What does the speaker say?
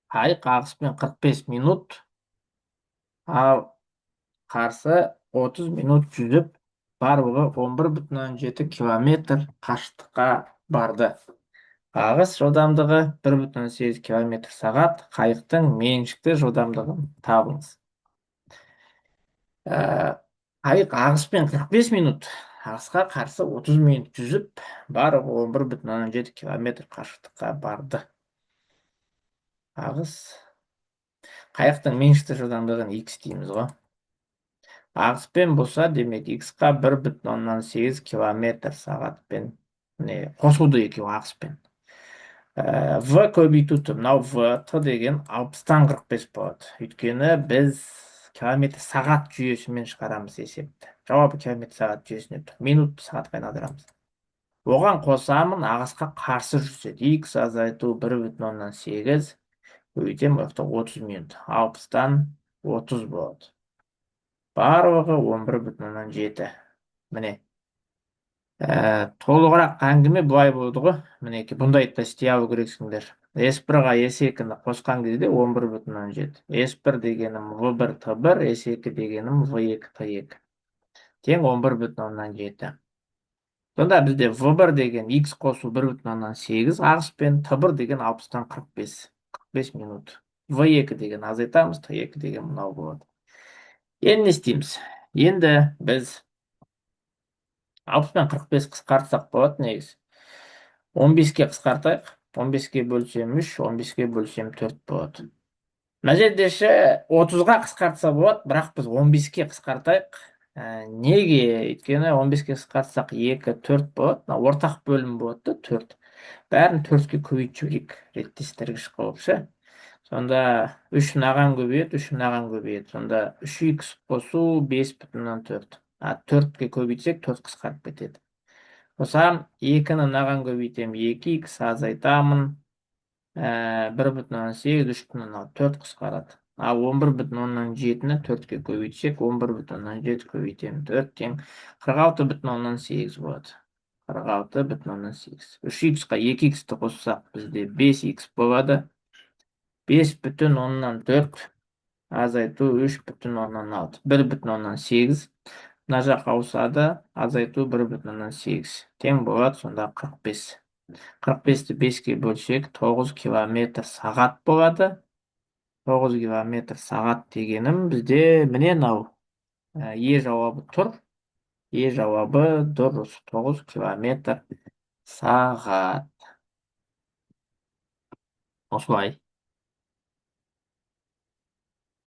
Қайық ағыспен 45 минут, ал қарсы 30 минут жүзіп, барлығы 11,7 километр қашықтыққа барды. Ағыс жылдамдығы 1,8 километр сағат. Қайықтың меншікті жылдамдығын табыңыз. Қайық ағыспен 45 минут, ағысқа қарсы 30 минут жүзіп, барлығы 11,7 километр қашықтыққа барды. Ағыс қайықтың меншікті жылдамдығын x дейміз ғой. Ағыспен болса, демек x-қа 1,8 километр сағатпен қосылды екеуі ағыспен. В көбейту, мынау в т деген 60-тан 45 болады. Өйткені біз километр сағат жүйесімен шығарамыз есепті. Жауабы километр сағат жүйесіне тұр. Минут сағатқа айналдырамыз. Оған қосамын, ағысқа қарсы жүрседі. X азайту 1,8 көбейтем, 30 минут. 60-тан 30 болады. Барлығы 11,7. Міне. Толығырақ әңгіме бұлай болды ғой. Мінеки, бұндай істей алу керексіңдер. S1-ға S2-ні қосқан кезде 11,7. S1 дегенім V1 T1, S2 дегенім V2 T2. Тең 11,7. Сонда бізде V1 деген X қосу 1,8, ағыспен T1 деген 60-тан 45 минут. V2 деген азайтамыз, T2 деген мынау болады. Енді не істейміз? Енді біз 60-пен 45 қысқартсақ болады негізі. 15-ке қысқартайық. 15-ке бөлсем 3, 15-ке бөлсем 4 болады. Мына жердеші 30-ға қысқартса болады, бірақ біз 15-ке қысқартайық. Неге? Өйткені 15-ке қысқартсақ 2, 4 болады. Ортақ бөлім болады, 4. Бәрін 4-ке көбейтіп жіберейік, реттестіргіш қылып ше. Сонда 3 мынаған көбейеді, 3 мынаған көбейеді. Сонда 3x қосу 5,4. 4-ке көбейтсек 4 қысқарып кетеді. Қосам 2-ні мынаған көбейтем, 2x азайтамын. 1,8, 3,4 қысқарады. Ал 11,7-ні 4-ке көбейтсек, 11,7 көбейтем 4 тең 46,8 болады. 46,8. 3x-қа 2x-ті қоссақ, бізде 5x болады. 5,4 азайту 3,6. 1,8. Мына жақ ауысады, азайту 1,8. Тең болады, сонда 45. 45-ті 5-ке бөлсек, 9 километр сағат болады. 9 километр сағат дегенім бізде міне мынау. Е жауабы тұр. Е жауабы дұрыс. 9 километр сағат. Осылай.